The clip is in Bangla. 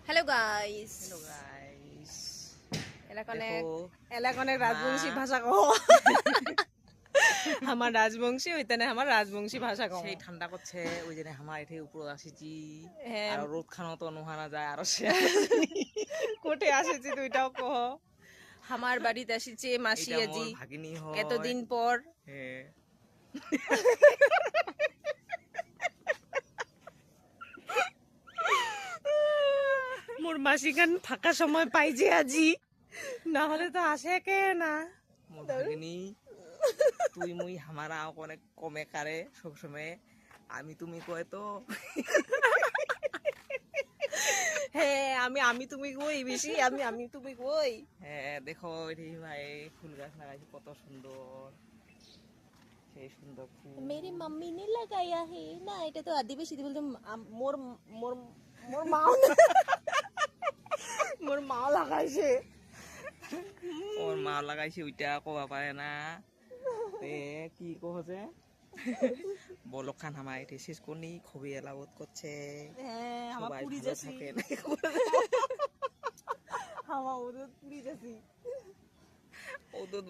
Hello guys. हेलो गाइस এলাকনে রাজবংশী ভাষা কও। আমার রাজবংশী ওইখানে আমার রাজবংশী ভাষা কও। সেই ঠান্ডা করছে ওই জন্য আমার এঠে উপরে আসিছি হ্যাঁ। আর রোদ খানো তো নোহানা যায় আর সে কোঠে আসেছি তুইটাও কহ। আমার বাড়িতে আসিছে মাসি এটা আজি মোর ভাগিনী হয় এতদিন পর। হ্যাঁ মোর মাসি গান ফাঁকা সময় পাইছে আজি, না হলে তো আসে কে না। মোর ভাগিনী তুই মুই হামারা অনেক কমে কারে সবসময় আমি তুমি কয় তো হ্যাঁ আমি তুমি কই বেশি, আমি তুমি কই। হ্যাঁ দেখো এটি ভাই ফুল গাছ লাগাইছি কত সুন্দর, সেই সুন্দর ফুল मेरी मम्मी ने लगाया है ना, এটা তো আদিবাসী বলতে মোর মোর মোর মা মোর মা লাগাইছে। ওর মা লাগাইছে ওইটা কবা পারে না তে কি কহছে বলক খান হামা এটি শেষ করনি খুবই এলাবত করছে হ্যাঁ আমার সবাই পুরি ভালো যাচ্ছি, থাকেন আমার ওদের পুরি যাচ্ছি। ওদুদ